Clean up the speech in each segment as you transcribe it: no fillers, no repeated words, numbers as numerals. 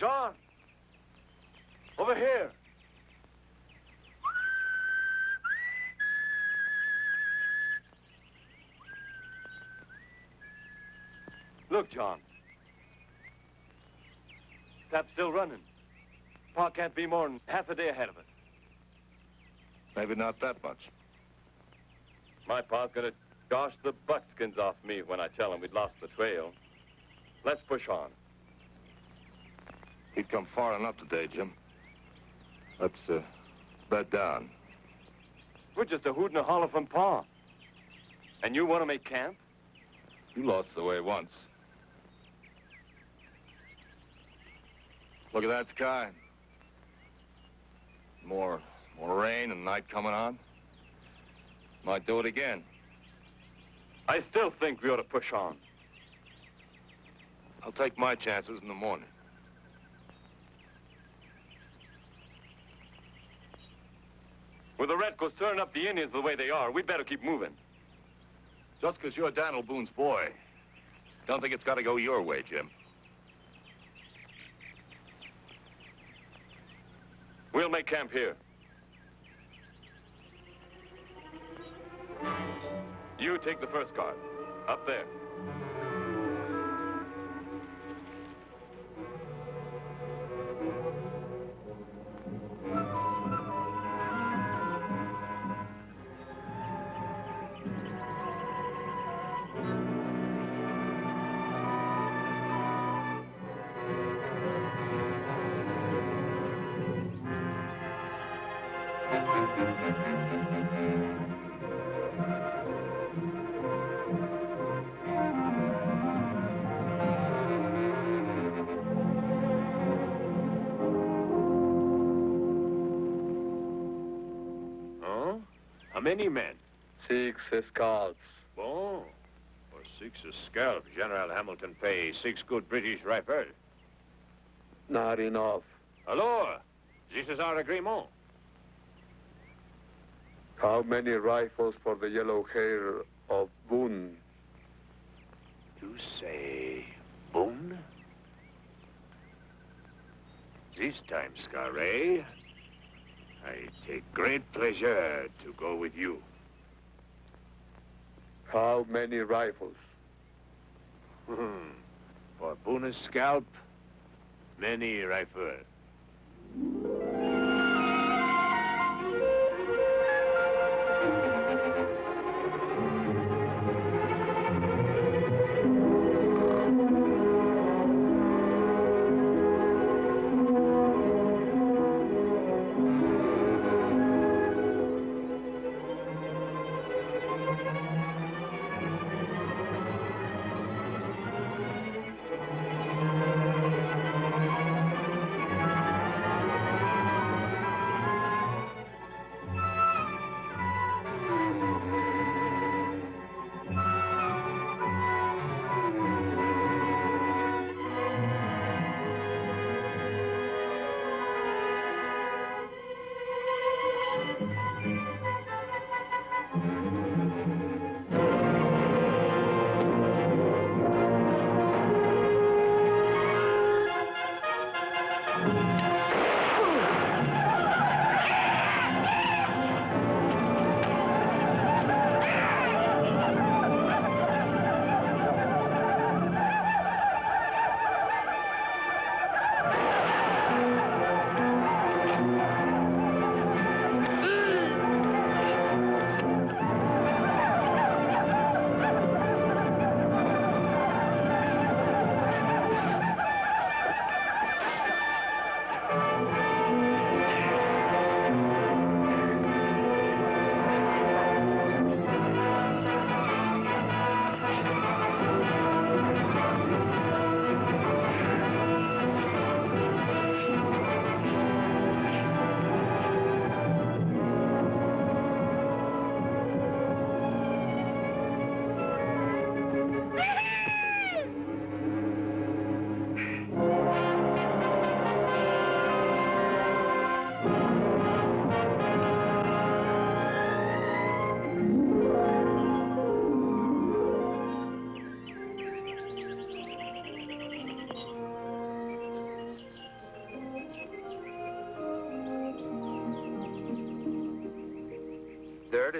John! Over here! Look, John. Sap's still running. Pa can't be more than half a day ahead of us. Maybe not that much. My pa's gonna gosh the buckskins off me when I tell him we'd lost the trail. Let's push on. He'd come far enough today, Jim. Let's, bed down. We're just a hoot and a holler from Pa. And you want to make camp? You lost the way once. Look at that sky. More rain and night coming on. Might do it again. I still think we ought to push on. I'll take my chances in the morning. With the redcoats turning up the Indians the way they are, we'd better keep moving. Just because you're Daniel Boone's boy, don't think it's got to go your way, Jim. We'll make camp here. You take the first cart. Up there. How many men? 6 scalps. Bon. For 6 scalps, General Hamilton pay 6 good British rifles. Not enough. Alors, this is our agreement. How many rifles for the yellow hair of Boone? You say Boone? This time, Squire, I take great pleasure to go with you. How many rifles? For Boone's scalp, many rifles.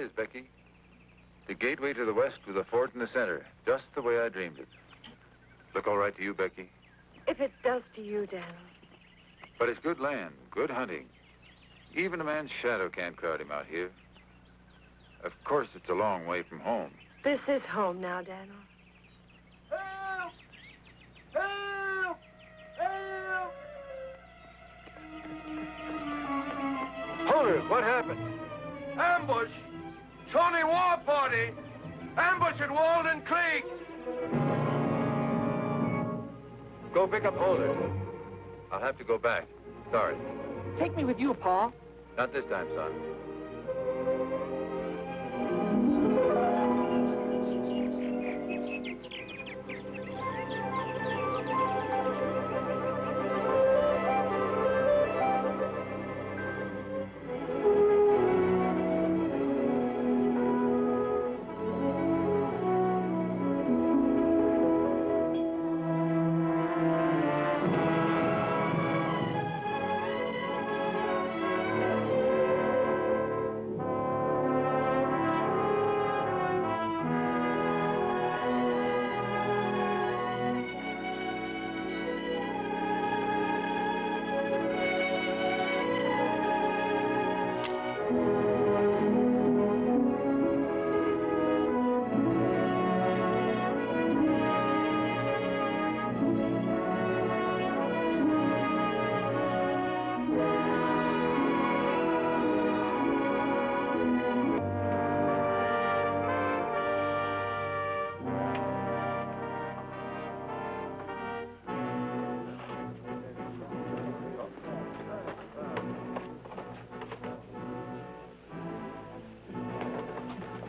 is, Becky. The gateway to the west with a fort in the center, just the way I dreamed it. Look all right to you, Becky? If it does to you, Daniel. But it's good land, good hunting. Even a man's shadow can't crowd him out here. Of course, it's a long way from home. This is home now, Daniel. Help! Help! Help! Hold it! What happened? Ambush! Shawnee war party! Ambush at Walden Creek! Go pick up Holder. I'll have to go back. Sorry. Take me with you, Pa. Not this time, son.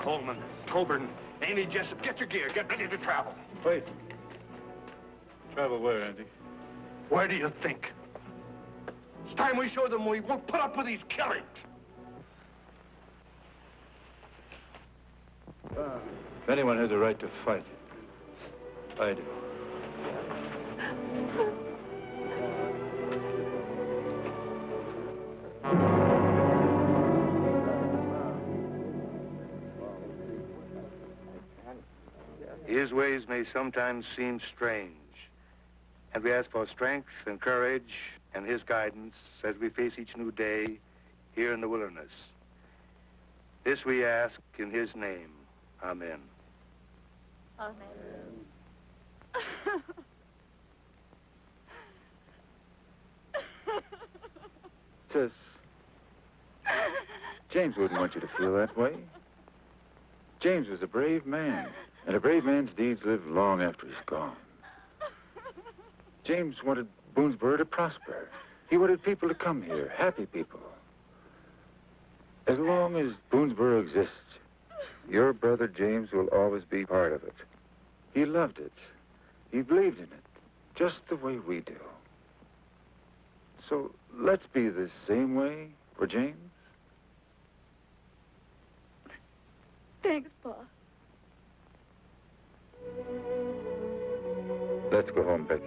Coleman, Coburn, Andy Jessup, get your gear. Get ready to travel. Wait. Travel where, Andy? Where do you think? It's time we show them we won't put up with these killings. If anyone has a right to fight, I do. His ways may sometimes seem strange, and we ask for strength and courage and his guidance as we face each new day here in the wilderness. This we ask in his name. Amen. Amen. Sis, James wouldn't want you to feel that way. James was a brave man, and a brave man's deeds live long after he's gone. James wanted Boonesboro to prosper. He wanted people to come here, happy people. As long as Boonesboro exists, your brother James will always be part of it. He loved it. He believed in it, just the way we do. So let's be the same way for James. Thanks, Pa. Let's go home, Becky.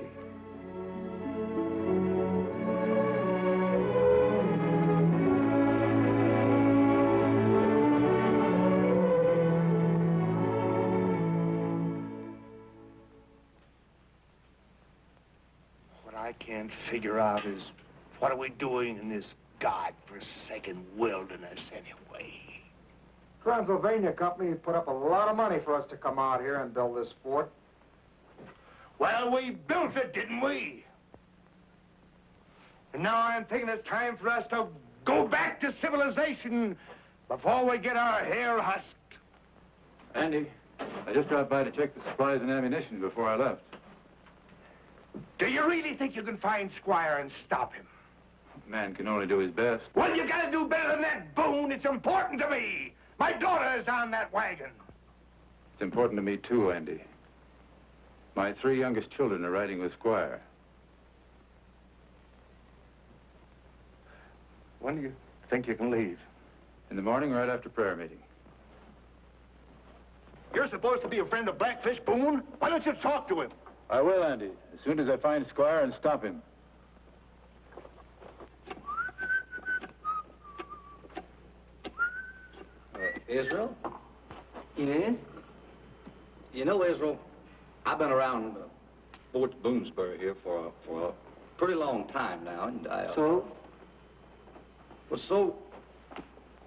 What I can't figure out is, what are we doing in this God-forsaken wilderness anyway? Transylvania Company put up a lot of money for us to come out here and build this fort. Well, we built it, didn't we? And now I'm thinking it's time for us to go back to civilization before we get our hair husked. Andy, I just dropped by to check the supplies and ammunition before I left. Do you really think you can find Squire and stop him? Man can only do his best. Well, you gotta do better than that, Boone. It's important to me. My daughter is on that wagon. It's important to me, too, Andy. My 3 youngest children are riding with Squire. When do you think you can leave? In the morning, right after prayer meeting. You're supposed to be a friend of Blackfish, Boone. Why don't you talk to him? I will, Andy, as soon as I find Squire and stop him. Israel? Yes? You know, Israel, I've been around Fort Boonesboro here for a pretty long time now, and I... So? Well, so,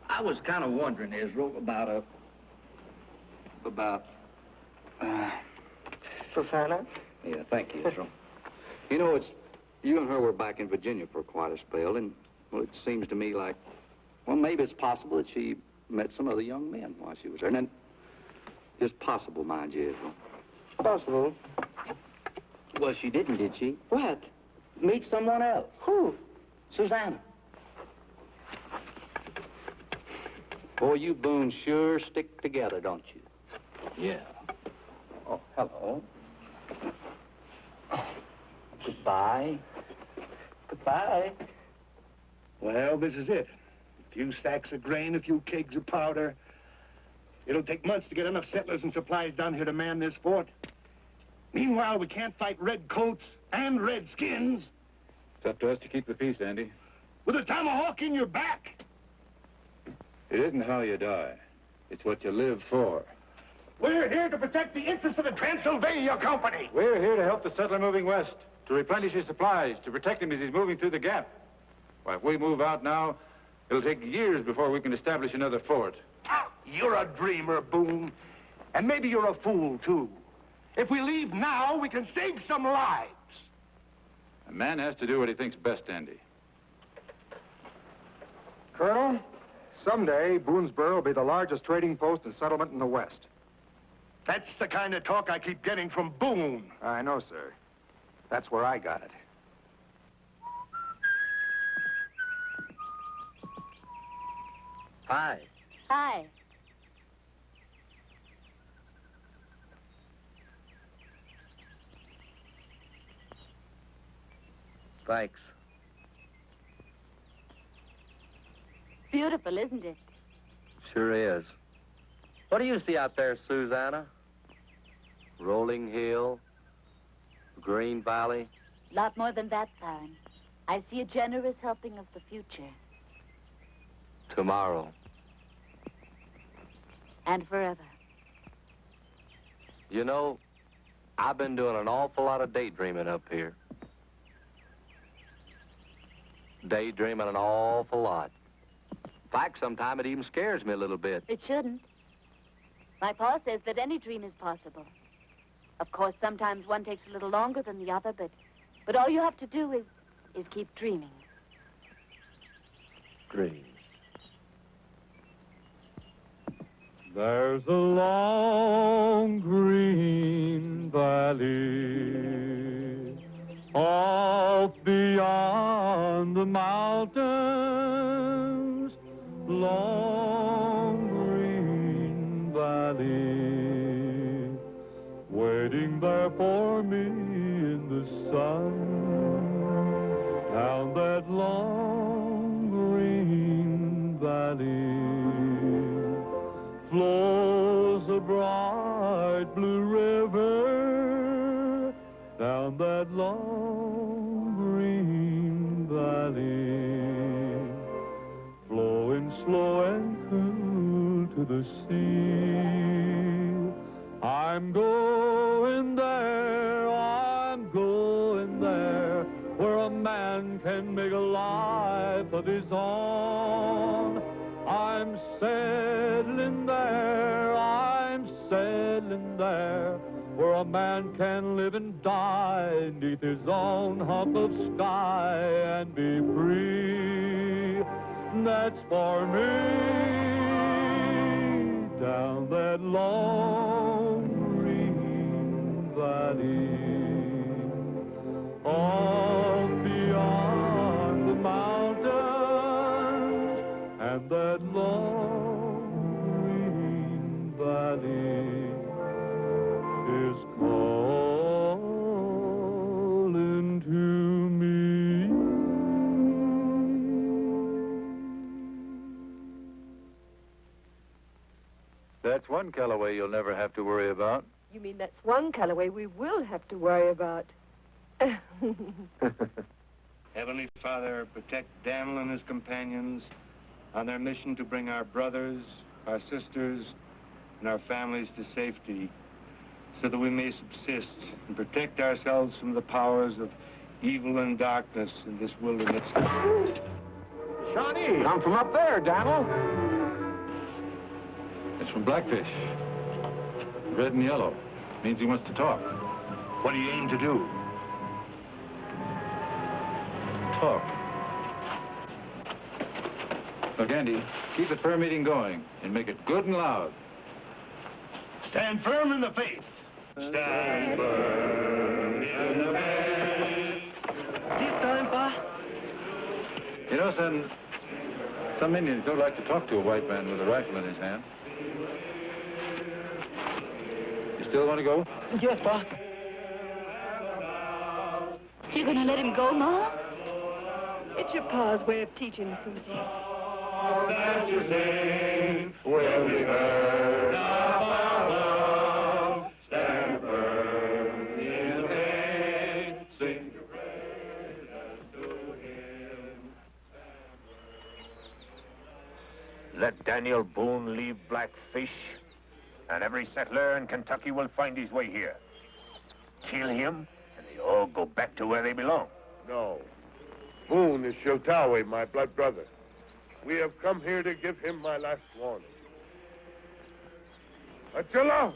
I was kind of wondering, Israel, about Susannah? Yeah, thank you, Israel. You know, you and her were back in Virginia for quite a spell, and, well, it seems to me like, well, maybe it's possible that she met some other young men while she was there. And just possible, mind you, Israel. Possible. Well, she didn't, did she? What? Meet someone else. Who? Susannah. Boy, you Boone sure stick together, don't you? Yeah. Oh, hello. Goodbye. Goodbye. Well, this is it. A few sacks of grain, a few kegs of powder. It'll take months to get enough settlers and supplies down here to man this fort. Meanwhile, we can't fight red coats and red skins. It's up to us to keep the peace, Andy. With a tomahawk in your back. It isn't how you die. It's what you live for. We're here to protect the interests of the Transylvania Company. We're here to help the settler moving west, to replenish his supplies, to protect him as he's moving through the gap. Why, if we move out now, it'll take years before we can establish another fort. You're a dreamer, Boone. And maybe you're a fool, too. If we leave now, we can save some lives. A man has to do what he thinks best, Andy. Colonel, someday Boonesboro will be the largest trading post and settlement in the West. That's the kind of talk I keep getting from Boone. I know, sir. That's where I got it. Hi. Hi. Thanks. Beautiful, isn't it? Sure is. What do you see out there, Susannah? Rolling hill, green valley. Lot more than that, Faron. I see a generous helping of the future. Tomorrow. And forever. You know, I've been doing an awful lot of daydreaming up here. Daydreaming an awful lot. In fact, sometimes it even scares me a little bit. It shouldn't. My pa says that any dream is possible. Of course, sometimes one takes a little longer than the other, but all you have to do is keep dreaming. Dreams. There's a long green valley off beyond the mountains, long green valley, waiting there for me in the sun, down that long green valley flows a bright blue river, down that long green valley, flowing slow and cool to the sea. I'm going there, where a man can make a life of his own. I'm settling there, where a man can live and die 'neath his own hump of sky and be free. That's for me, down that long green valley, off beyond the mountains, and that long green valley is calling to me. That's one Callaway you'll never have to worry about. You mean that's one Callaway we will have to worry about? Heavenly Father, protect Daniel and his companions on their mission to bring our brothers our sisters, and our families to safety, so that we may subsist and protect ourselves from the powers of evil and darkness in this wilderness. Shawnee! Come from up there, Daniel. It's from Blackfish. Red and yellow. Means he wants to talk. What do you aim to do? Talk. Look, Andy, keep the prayer meeting going and make it good and loud. Stand firm in the faith. Stand firm in the faith. This time, Pa? You know, son, some Indians don't like to talk to a white man with a rifle in his hand. You still want to go? Yes, Pa. You're gonna let him go, Ma? It's your pa's way of teaching, Susie. That your name will be heard above. Stand firm in the faith. Sing your praises to him. Let Daniel Boone leave Blackfish, and every settler in Kentucky will find his way here. Kill him, and they all go back to where they belong. No. Boone is Callaway, my blood brother. We have come here to give him my last warning. Attila!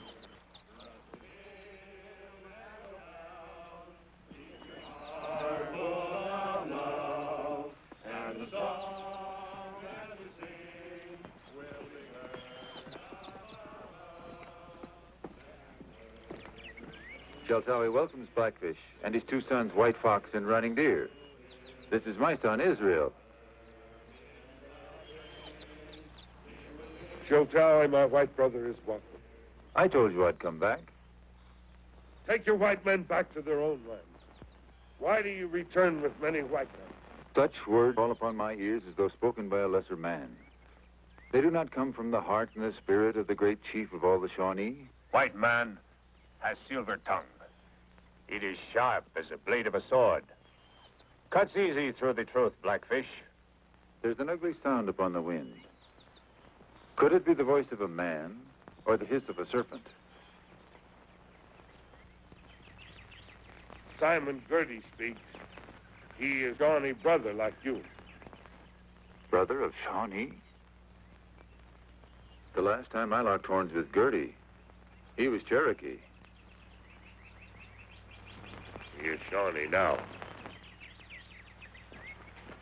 Callaway welcomes Blackfish and his two sons, White Fox and Running Deer. This is my son, Israel. Callaway, my white brother, is welcome. I told you I'd come back. Take your white men back to their own land. Why do you return with many white men? Such words fall upon my ears as though spoken by a lesser man. They do not come from the heart and the spirit of the great chief of all the Shawnee. White man has silver tongue. It is sharp as a blade of a sword. Cuts easy through the truth, Blackfish. There's an ugly sound upon the wind. Could it be the voice of a man or the hiss of a serpent? Simon Girty speaks. He is Shawnee brother like you. Brother of Shawnee? The last time I locked horns with Girty, he was Cherokee. He is Shawnee now.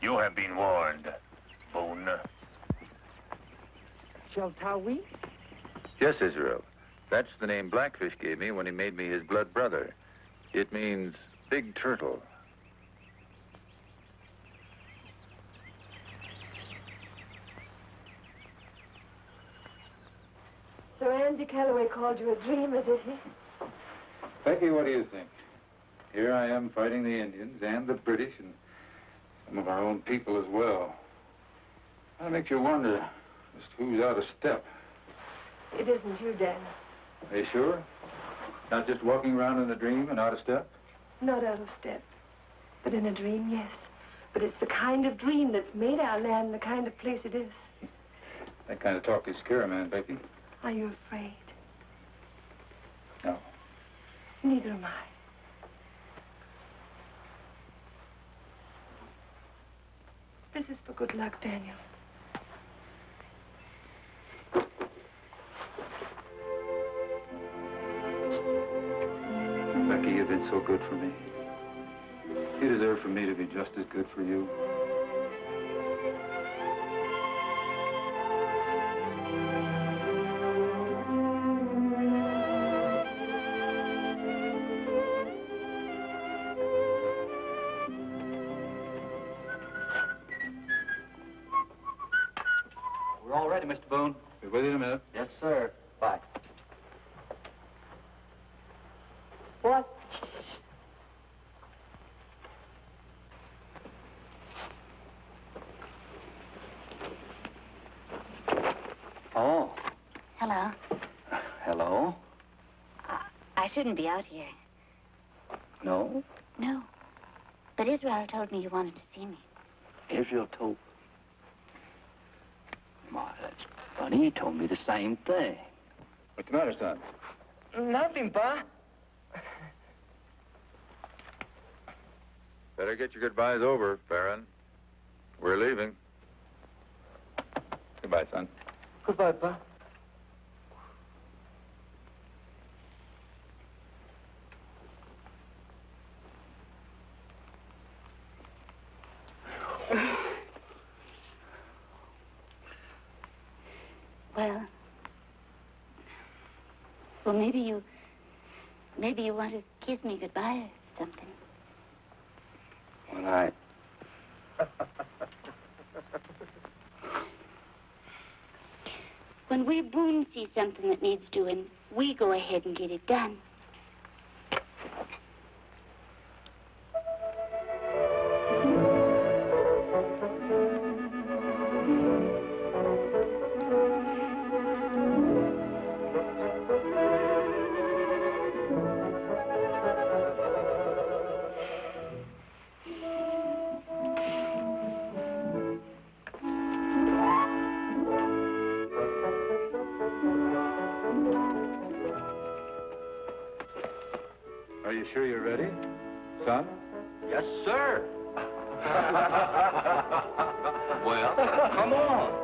You have been warned, Boone. Callaway? Yes, Israel. That's the name Blackfish gave me when he made me his blood brother. It means big turtle. Sir Andy Callaway called you a dreamer, did he? Becky, what do you think? Here I am fighting the Indians and the British and some of our own people as well. That makes you wonder just who's out of step. It isn't you, Dan. Are you sure? Not just walking around in a dream and out of step? Not out of step. But in a dream, yes. But it's the kind of dream that's made our land the kind of place it is. That kind of talk is scare a man, Becky. Are you afraid? No. Neither am I. This is for good luck, Daniel. Becky, you've been so good for me. You deserve for me to be just as good for you. We're all ready, Mr. Boone. Be with you in a minute. Yes, sir. Bye. What? Oh. Hello. Hello? I shouldn't be out here. No? No. But Israel told me you wanted to see me. Israel told. My, that's funny. He told me the same thing. What's the matter, son? Nothing, Pa. Better get your goodbyes over, Faron. We're leaving. Goodbye, son. Goodbye, Pa. Well, maybe you want to kiss me goodbye or something. All right. When we Boone see something that needs doing, we go ahead and get it done. Are you sure you're ready, son? Yes, sir. Well, come on.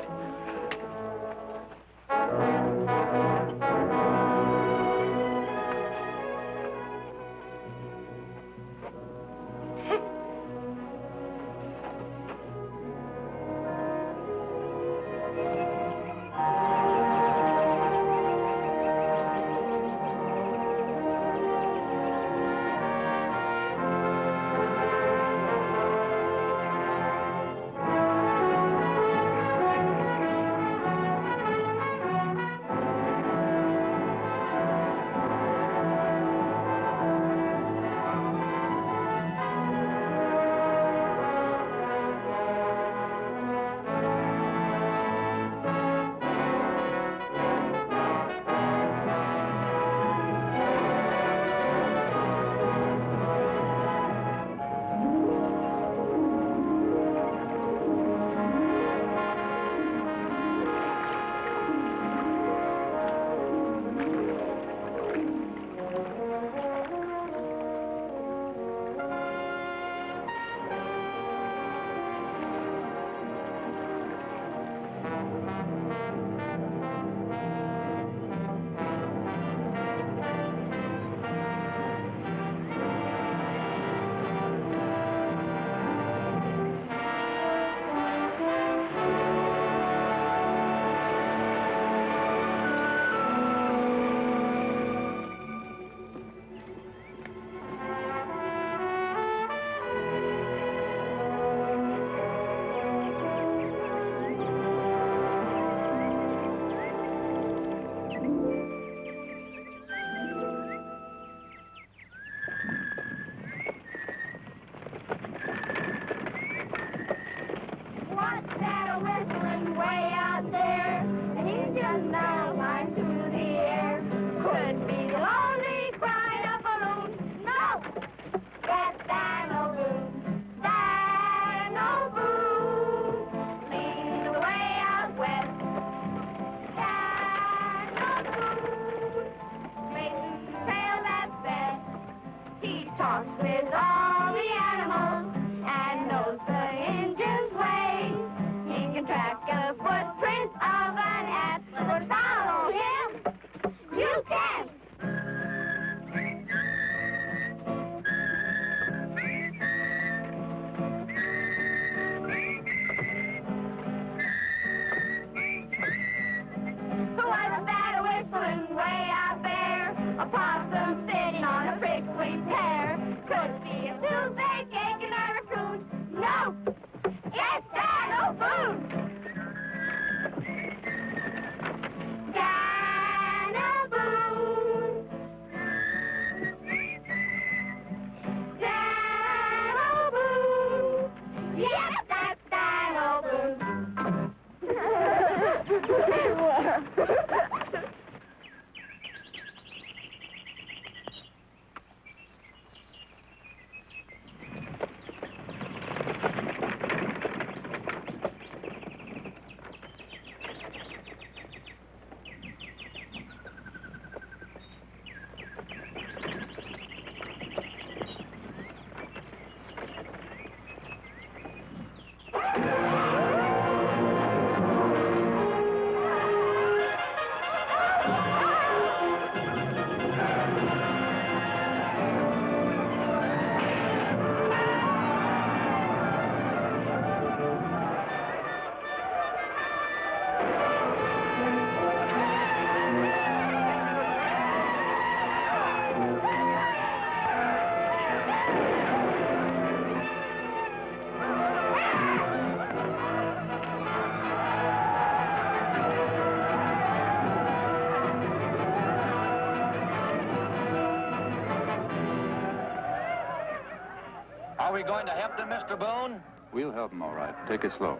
we going to help them, Mr. Boone? We'll help him, all right. Take it slow.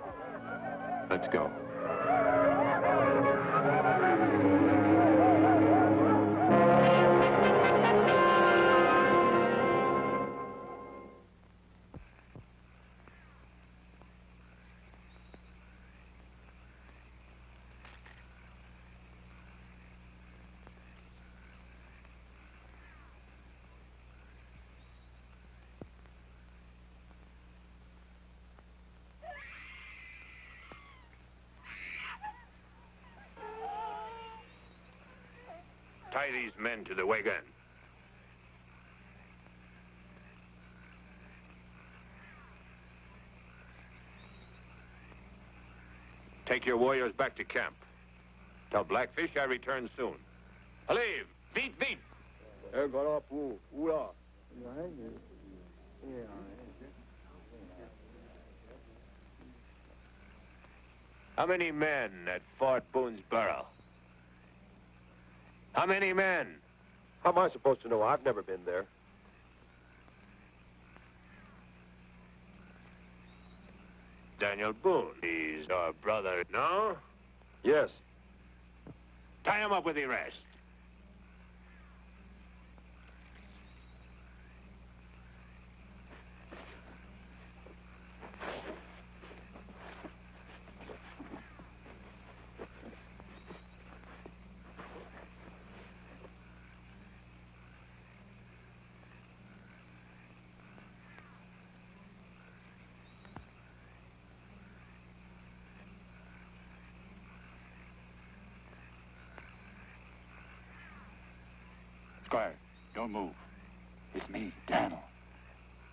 Let's go. Tie these men to the wagon. Take your warriors back to camp. Tell Blackfish I return soon. Leave! Beat, beat! How many men at Fort Boonesboro? How many men? How am I supposed to know? I've never been there. Daniel Boone. He's our brother, no? Yes. Tie him up with the rest. Squire, don't move. It's me, Daniel.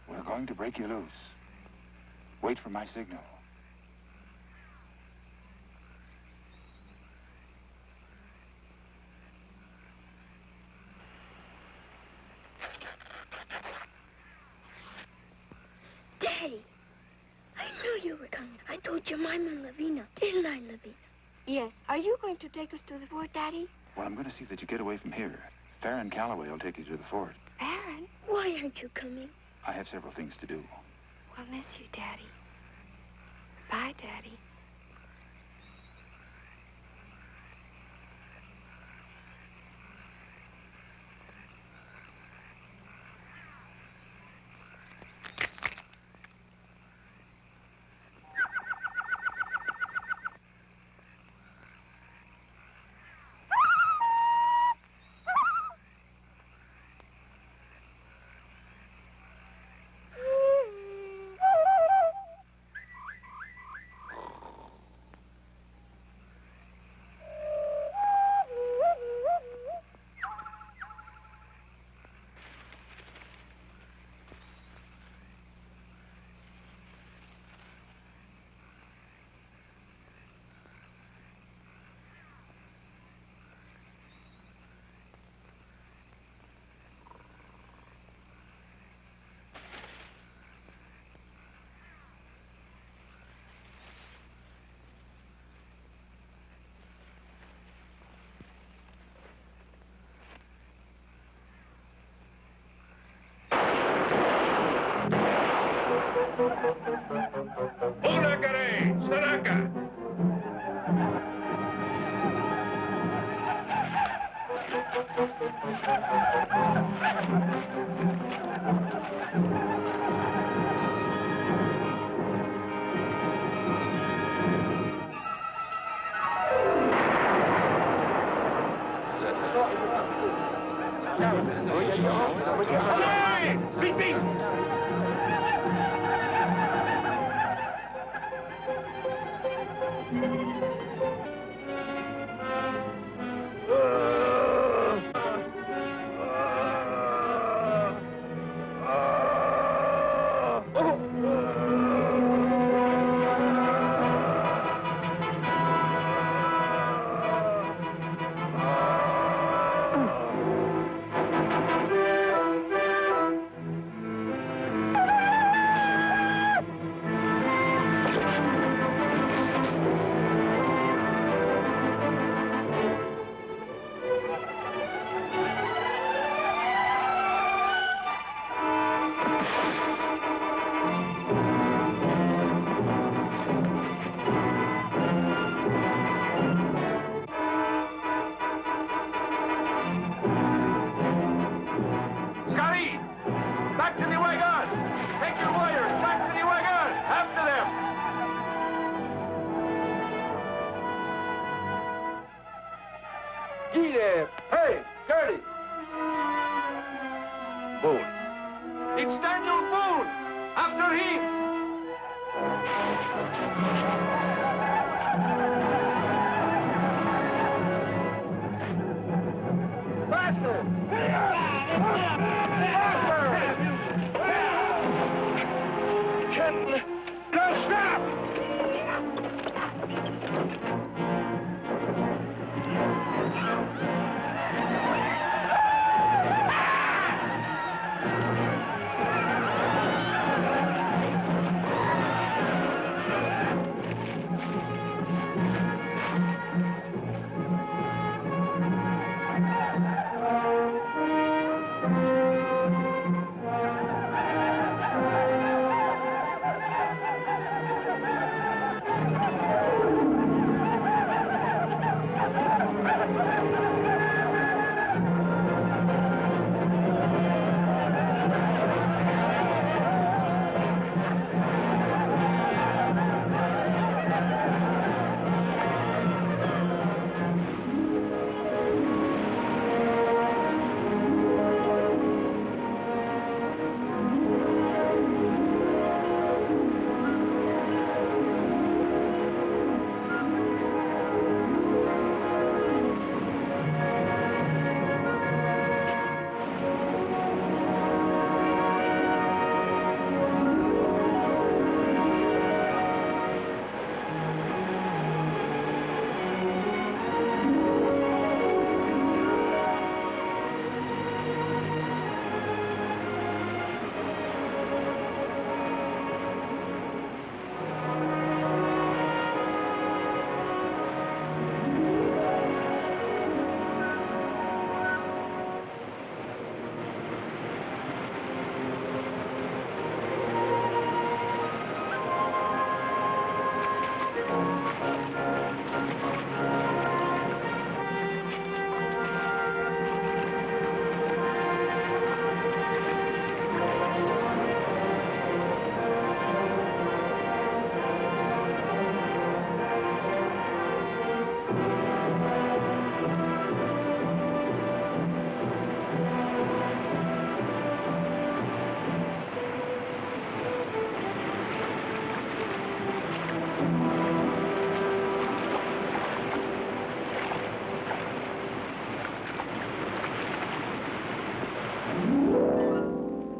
We're going to break you loose. Wait for my signal. Daddy, I knew you were coming. I told Jamima and Lavina, didn't I, Lavina? Yes. Are you going to take us to the fort, Daddy? Well, I'm going to see that you get away from here. Faron Callaway will take you to the fort. Faron? Why aren't you coming? I have several things to do. We'll miss you, Daddy. Bye, Daddy. Ye there! Hey, Girty! Boone. It's Daniel Boone! After him! Faster! Captain, no, stop!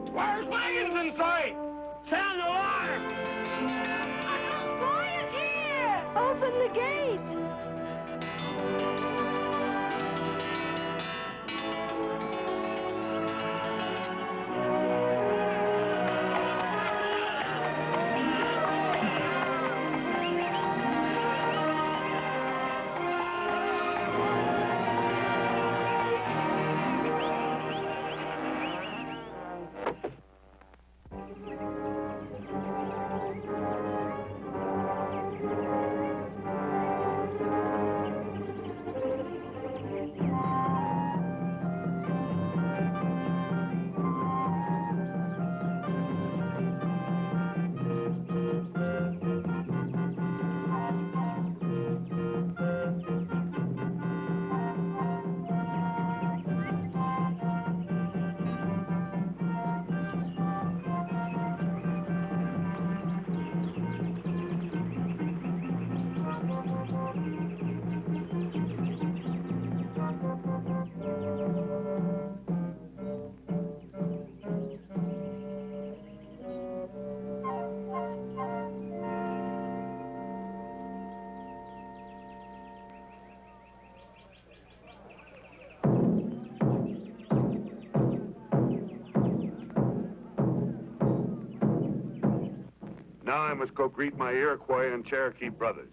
Squire's wagon's in sight! Sound the alarm! Squire's here! Open the gate! Now I must go greet my Iroquois and Cherokee brothers.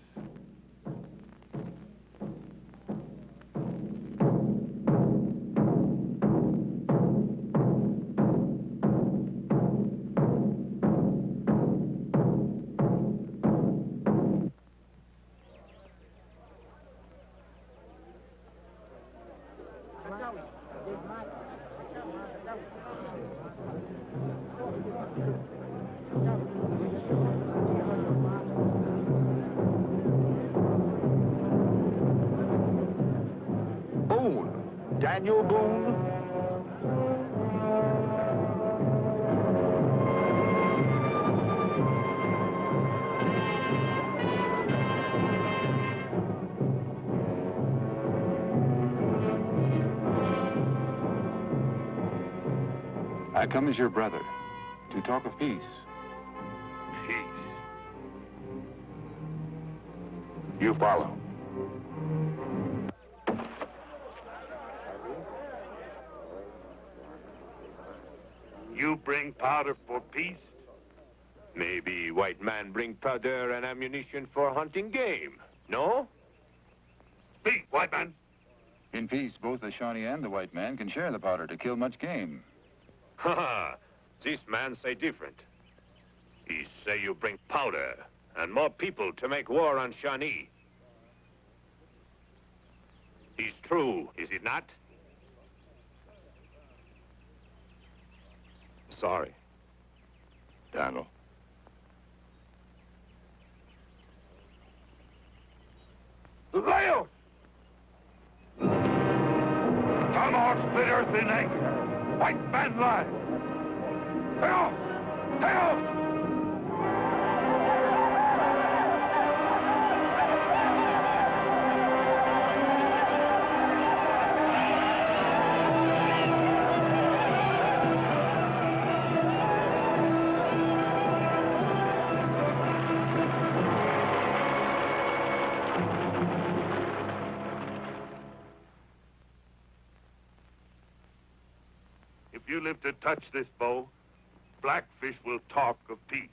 Daniel Boone? I come as your brother to talk of peace. Peace. You follow. You bring powder for peace? Maybe white man bring powder and ammunition for hunting game, no? Speak, white man. In peace, both the Shawnee and the white man can share the powder to kill much game. Ha ha! This man say different. He say you bring powder and more people to make war on Shawnee. It's true, is it not? Sorry, Daniel. Leos! Tomahawk split earth in anger. White man lies. Stay off! Stay off! If you live to touch this bow, Blackfish will talk of peace.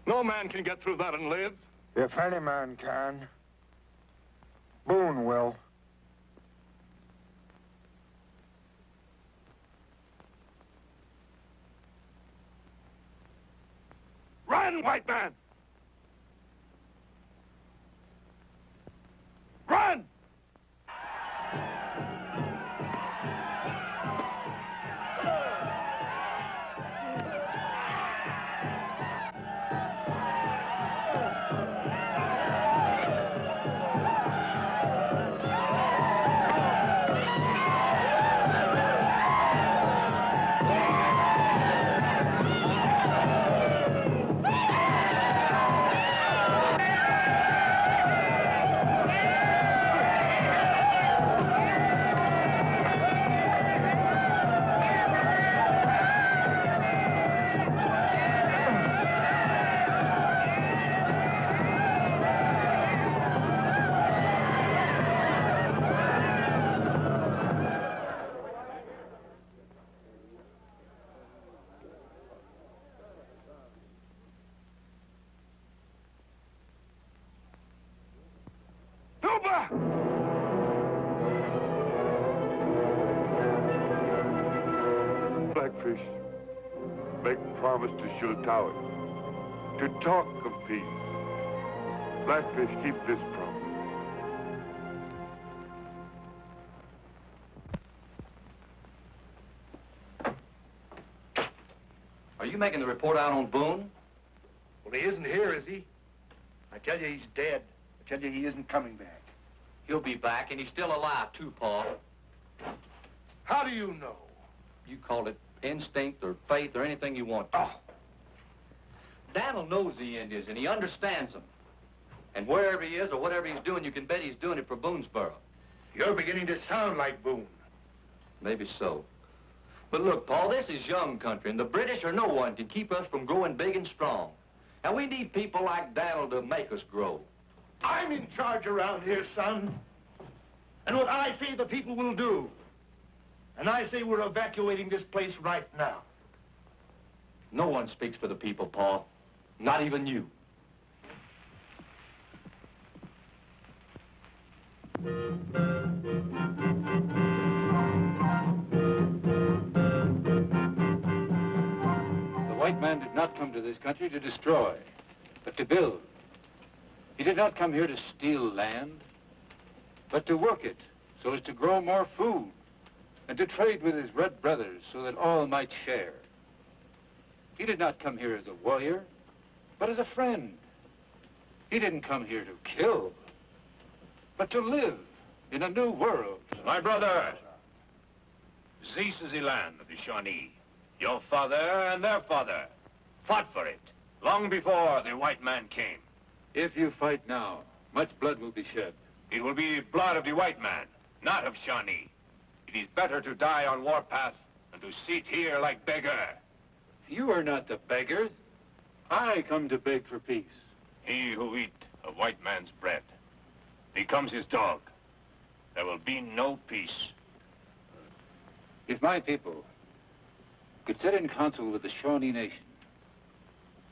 No man can get through that and live. If any man can, Boone will. Run, white man! Run! Blackfish, make promise to Chiltawa, to talk of peace. Blackfish, keep this promise. Are you making the report out on Boone? Well, he isn't here, is he? I tell you, he's dead. I tell you, he isn't coming back. He'll be back, and he's still alive, too, Paul. How do you know? You call it instinct or faith or anything you want. Oh. Daniel knows the Indians, and he understands them. And wherever he is or whatever he's doing, you can bet he's doing it for Boonesboro. You're beginning to sound like Boone. Maybe so. But look, Paul, this is young country, and the British or no one can keep us from growing big and strong. And we need people like Daniel to make us grow. I'm in charge around here, son. And what I say the people will do. And I say we're evacuating this place right now. No one speaks for the people, Pa. Not even you. The white man did not come to this country to destroy, but to build. He did not come here to steal land, but to work it so as to grow more food and to trade with his red brothers so that all might share. He did not come here as a warrior, but as a friend. He didn't come here to kill, but to live in a new world. My brother, this is the land of the Shawnee. Your father and their father fought for it long before the white man came. If you fight now, much blood will be shed. It will be the blood of the white man, not of Shawnee. It is better to die on warpath than to sit here like beggar. You are not the beggar. I come to beg for peace. He who eat a white man's bread becomes his dog. There will be no peace. If my people could sit in council with the Shawnee nation,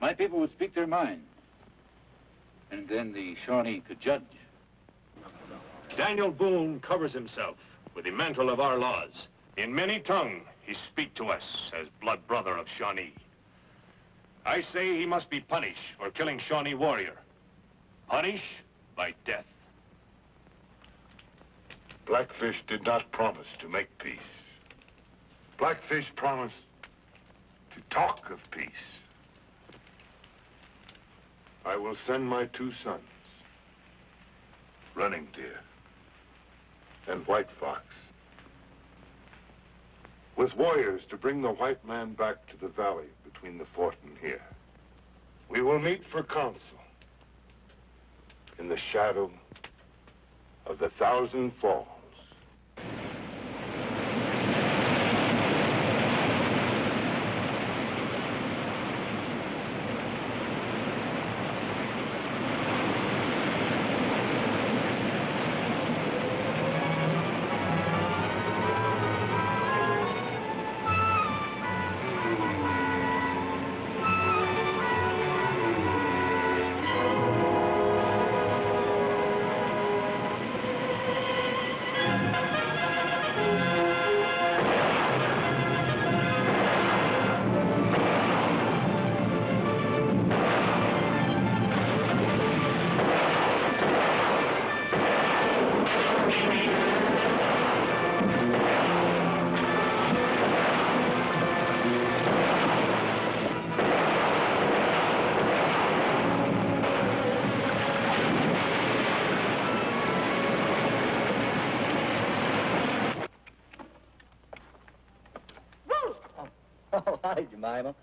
my people would speak their mind, and then the Shawnee could judge. Daniel Boone covers himself with the mantle of our laws. In many tongues, he speak to us as blood brother of Shawnee. I say he must be punished for killing Shawnee warrior. Punish by death. Blackfish did not promise to make peace. Blackfish promised to talk of peace. I will send my 2 sons, Running Deer and White Fox, with warriors to bring the white man back to the valley between the fort and here. We will meet for council in the shadow of the 1,000 Falls. Hi, Jamima.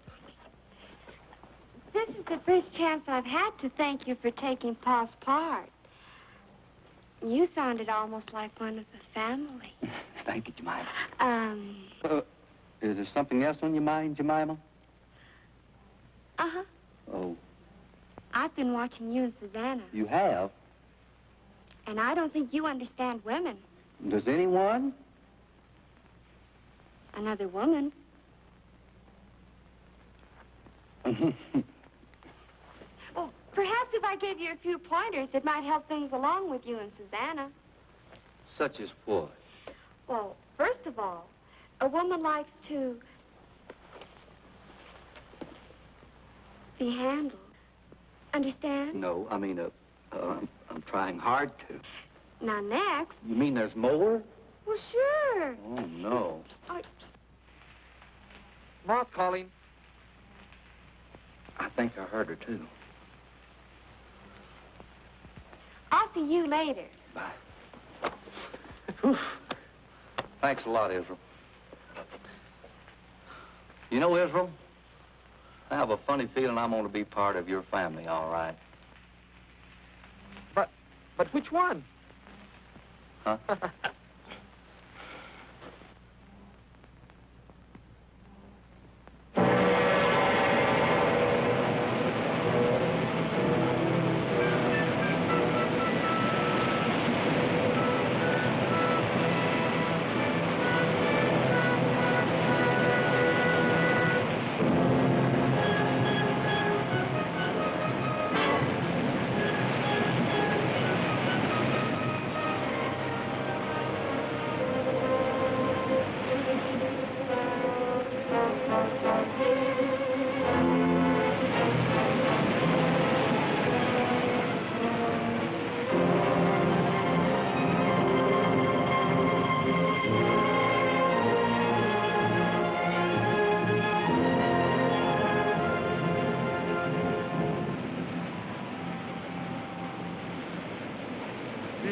This is the first chance I've had to thank you for taking Pa's part. You sounded almost like one of the family. Thank you, Jamima. Is there something else on your mind, Jamima? Uh-huh. Oh, I've been watching you and Susannah, you have? and I don't think you understand women. Does anyone? Another woman. Well, perhaps if I gave you a few pointers, it might help things along with you and Susannah. Such as what? Well, first of all, a woman likes to be handled. Understand? No, I mean, I'm trying hard to. Now, next... You mean there's more? Well, sure. Oh, no. Oh, Ma's calling. I think I heard her, too. I'll see you later. Bye. Whew. Thanks a lot, Israel. You know, Israel, I have a funny feeling I'm going to be part of your family, all right. But which one? Huh?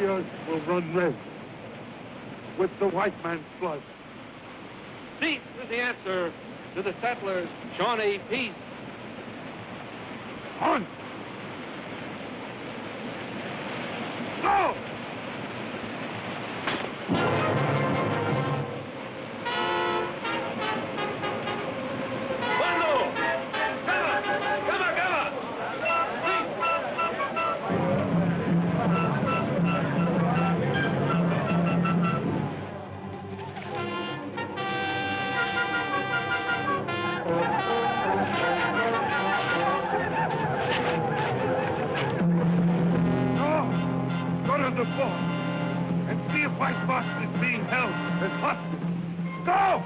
warriors will run red with the white man's blood. Peace is the answer to the settlers. Shawnee, peace. On! Go! The fort and see if White Fox is being held as hostage. Go!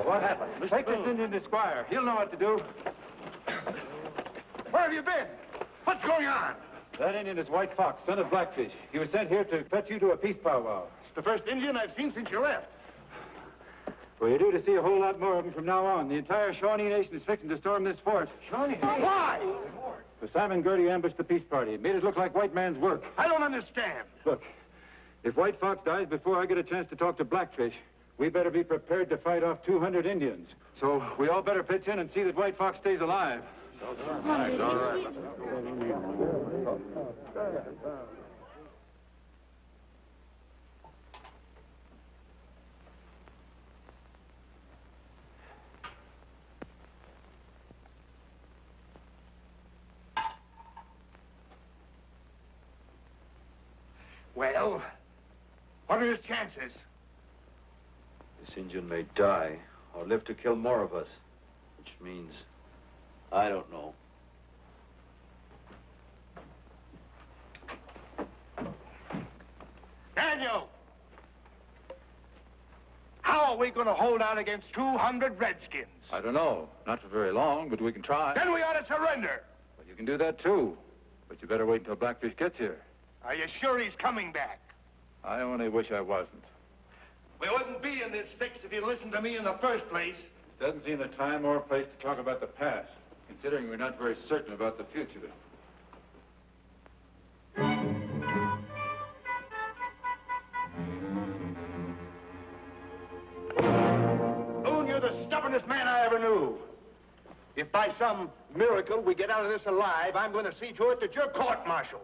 What happened? Take this Indian to Squire. He'll know what to do. Where have you been? What's going on? That Indian is White Fox, son of Blackfish. He was sent here to fetch you to a peace powwow. It's the first Indian I've seen since you left. Well, you're due to see a whole lot more of them from now on. The entire Shawnee nation is fixing to storm this fort. Shawnee? Why? The Simon Girty ambushed the peace party. It made it look like white man's work. I don't understand. Look, if White Fox dies before I get a chance to talk to Blackfish, we better be prepared to fight off 200 Indians. So we all better pitch in and see that White Fox stays alive. All right. Well, what are his chances? This Indian may die or live to kill more of us, which means I don't know. Daniel! How we going to hold out against 200 redskins? I don't know. Not for very long, but we can try. Then we ought to surrender. Well, you can do that, too. But you better wait until Blackfish gets here. Are you sure he's coming back? I only wish I wasn't. We wouldn't be in this fix if you'd listened to me in the first place. This doesn't seem the time or place to talk about the past, considering we're not very certain about the future. Boone, you're the stubbornest man I ever knew. If by some miracle we get out of this alive, I'm going to see to it that you're court-martialed.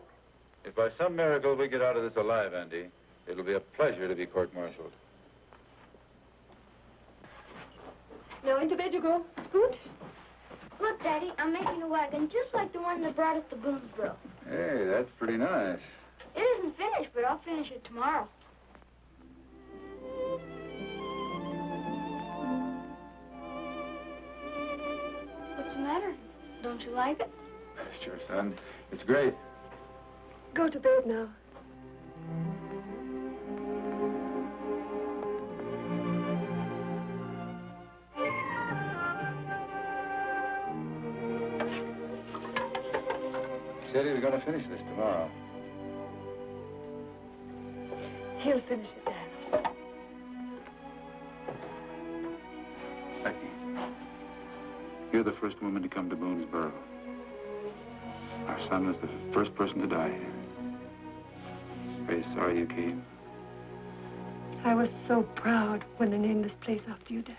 If by some miracle we get out of this alive, Andy, it'll be a pleasure to be court-martialed. Now into bed you go. Scoot. Look, Daddy, I'm making a wagon just like the one that brought us to Boonesboro. Hey, that's pretty nice. It isn't finished, but I'll finish it tomorrow. What's the matter? Don't you like it? Sure, son. It's great. Go to bed now. He said he was going to finish this tomorrow. He'll finish it, Dad. Becky, you're the first woman to come to Boonesboro. Our son was the first person to die here. Very sorry you came. I was so proud when they named this place after you, Dad.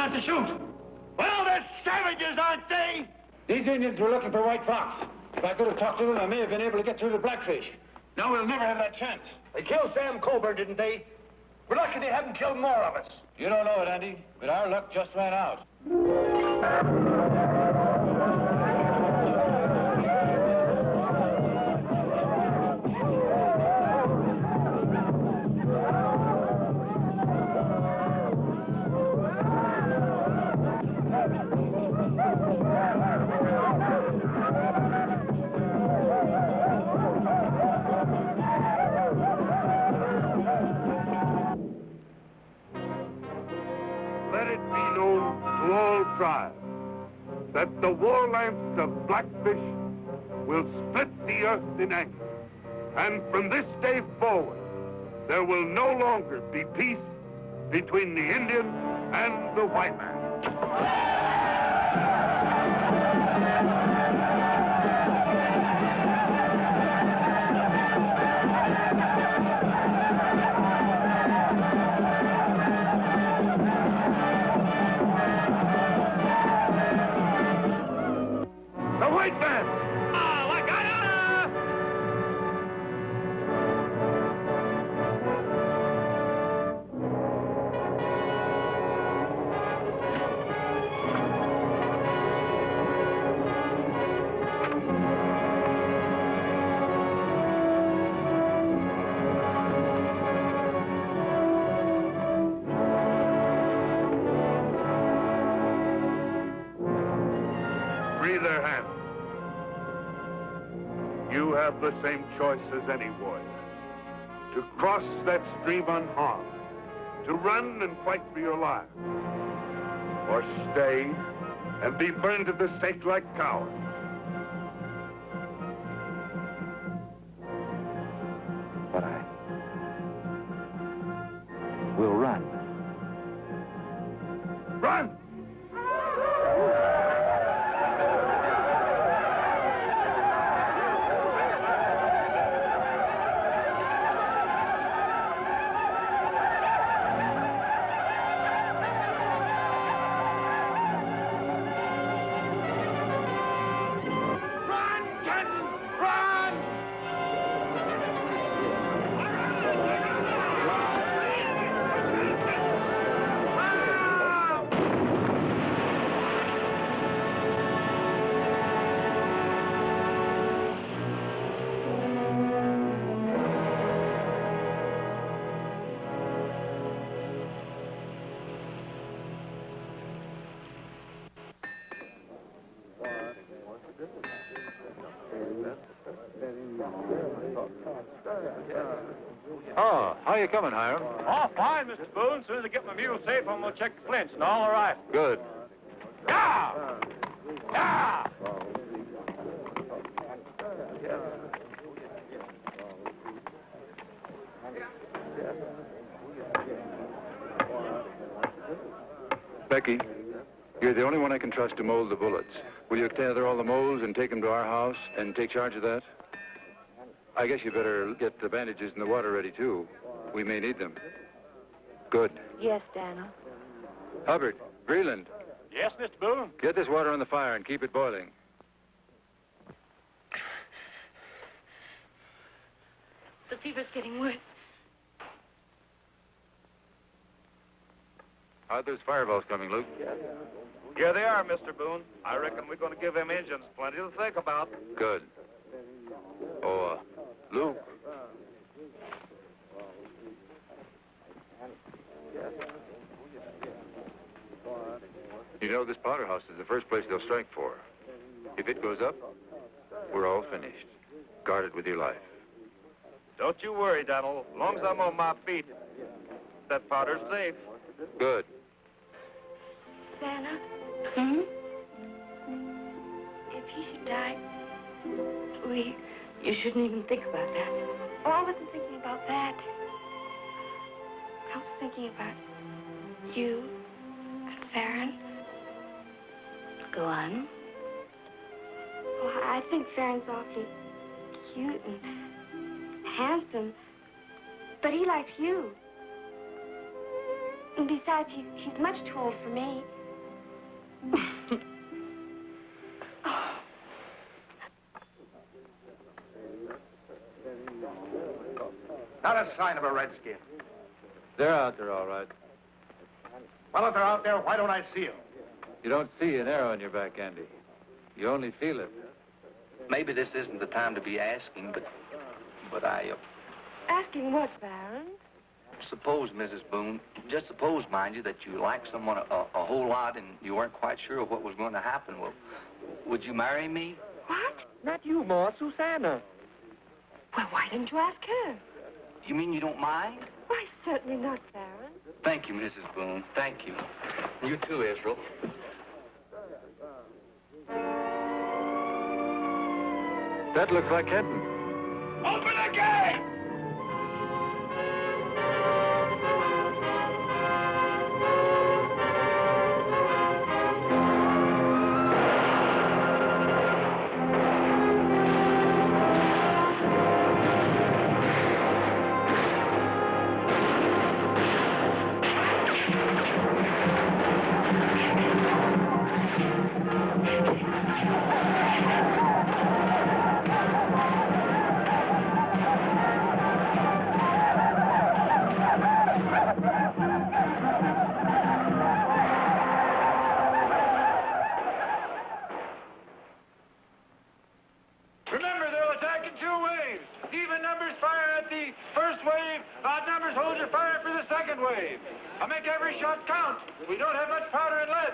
To shoot. Well, they're savages, aren't they? These Indians were looking for White Fox. If I could have talked to them, I may have been able to get through the Blackfish. Now we'll never have that chance. They killed Sam Colburn, didn't they? We're lucky they haven't killed more of us. You don't know it, Andy, but our luck just ran out. That the war lance of Blackfish will split the earth in anger. And from this day forward, there will no longer be peace between the Indian and the white man. White man! Free their hands. You have the same choice as any warrior. To cross that stream unharmed, to run and fight for your life, or stay and be burned at the stake like cowards. But Oh, how you coming, Hiram? Oh, fine, Mr. Boone. As soon as I get my mule safe, I'm going to check the flints and all right. Good. Yeah! Yeah! Becky, you're the only one I can trust to mold the bullets. Will you gather all the molds and take them to our house and take charge of that? I guess you better get the bandages and the water ready, too. We may need them. Good. Yes, Daniel. Hubbard, Breland, Yes, Mr. Boone. get this water on the fire and keep it boiling. The fever's getting worse. How'd those fireballs coming, Luke? Here they are, Mr. Boone. I reckon we're going to give them engines plenty to think about. Good. Oh, Luke. You know, this powder house is the first place they'll strike for. If it goes up, we're all finished. Guard it with your life. Don't you worry, Donald. As long as I'm on my feet, that powder's safe. Good. Susannah? If he should die, you shouldn't even think about that. Oh, I wasn't thinking about that. I was thinking about you and Faron. Go on. Well, I think Faron's awfully cute and handsome, but he likes you. And besides, he's much too old for me. Not a sign of a redskin. They're out there, all right. Well, if they're out there, why don't I see them? You don't see an arrow in your back, Andy. You only feel it. Maybe this isn't the time to be asking, but I Asking what, Faron? suppose, Mrs. Boone, just suppose, mind you, that you liked someone a whole lot and you weren't quite sure of what was going to happen. Well, would you marry me? What? Not you, Ma, Susannah. Well, why didn't you ask her? You mean you don't mind? Why, certainly not, Faron. Thank you, Mrs. Boone. Thank you. You too, Israel. That looks like Kenton. Open the gate! Remember, they'll attack in 2 waves. Even numbers fire at the first wave. Odd numbers hold your fire for the second wave. I'll make every shot count. We don't have much powder and lead.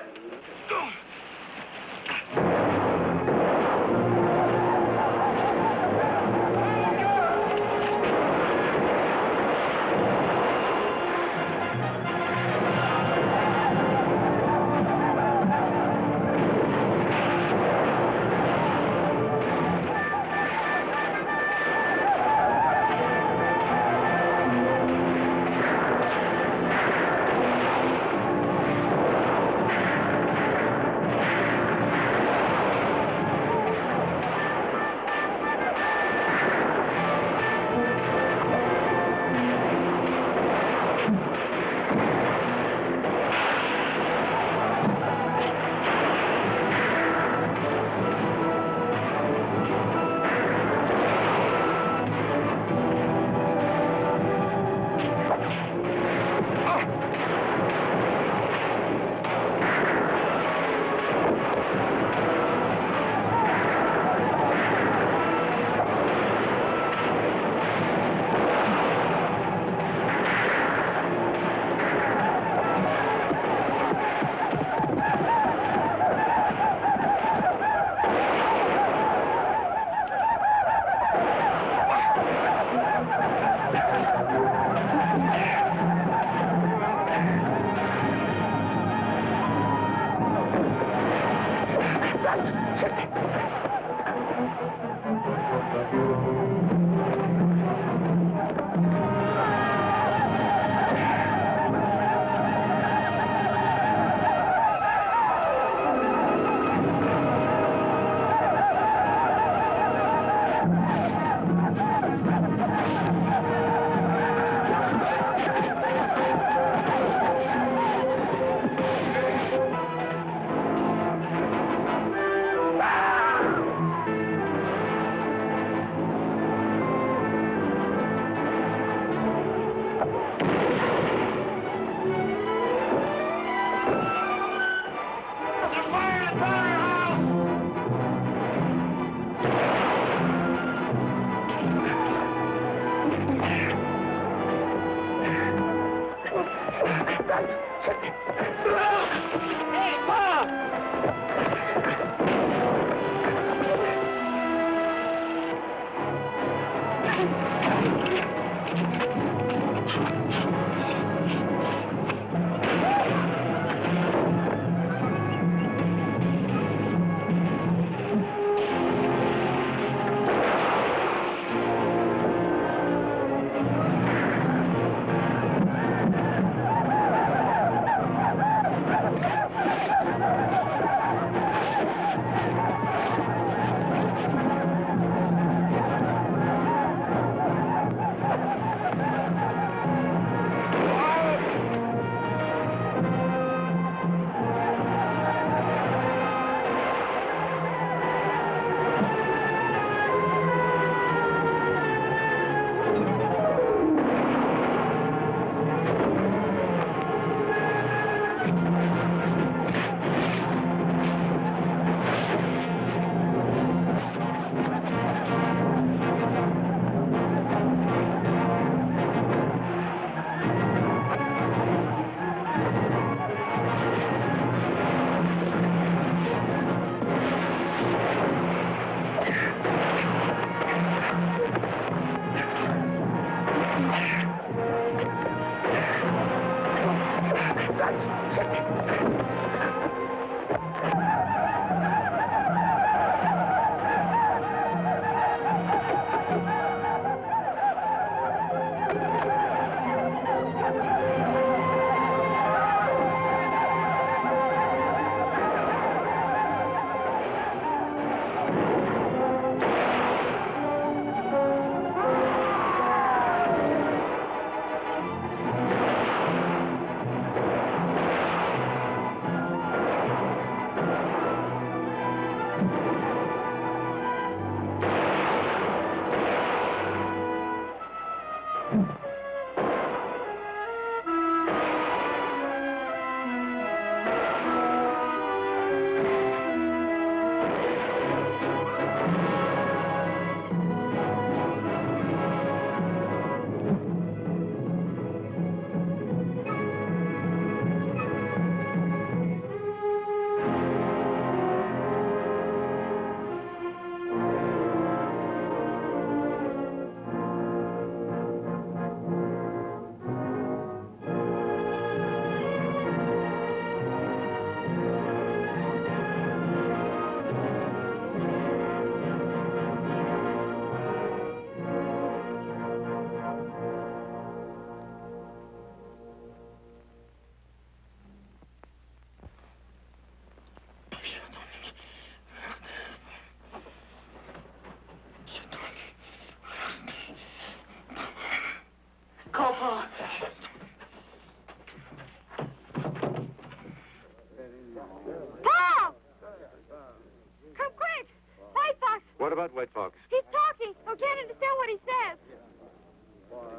What about White Fox? He's talking. I can't understand what he says.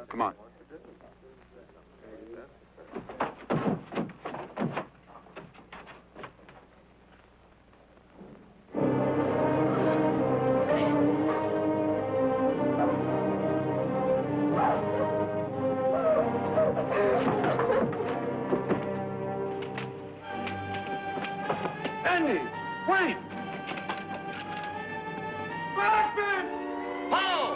Come on. Andy, wait! Blackfish! Paul!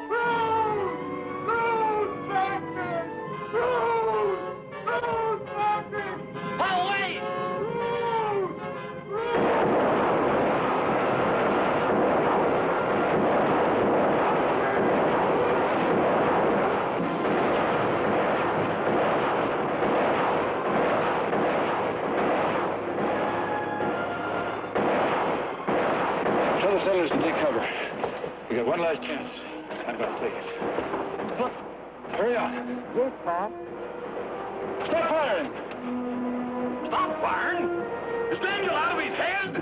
Bruce! Bruce! Blackfish! Bruce! Bruce! Blackfish! Paul, wait! Tell the settlers to take cover. We got one last chance. I'm going to take it. Look, hurry on. Yes, Pop. Stop firing! Stop firing? Is Daniel out of his head?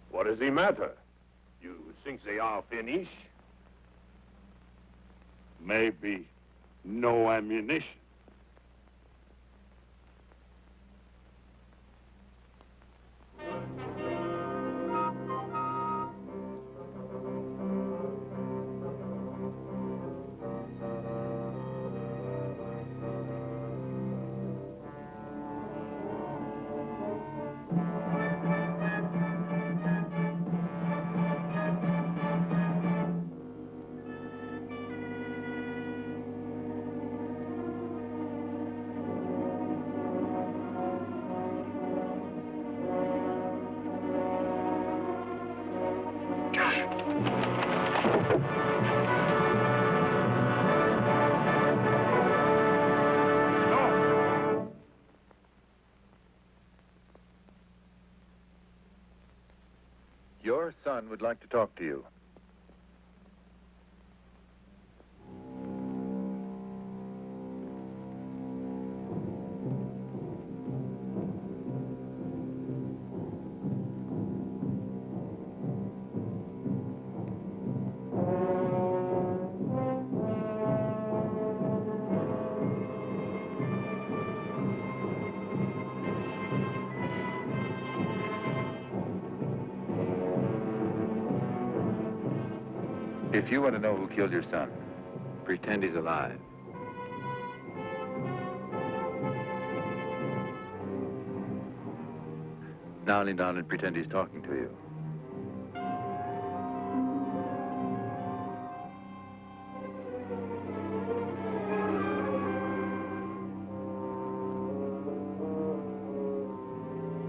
What does he matter? You think they are finished? Maybe no ammunition. Your son would like to talk to you. If you want to know who killed your son, pretend he's alive. Now lean down and pretend he's talking to you.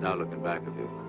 Now look in back of you.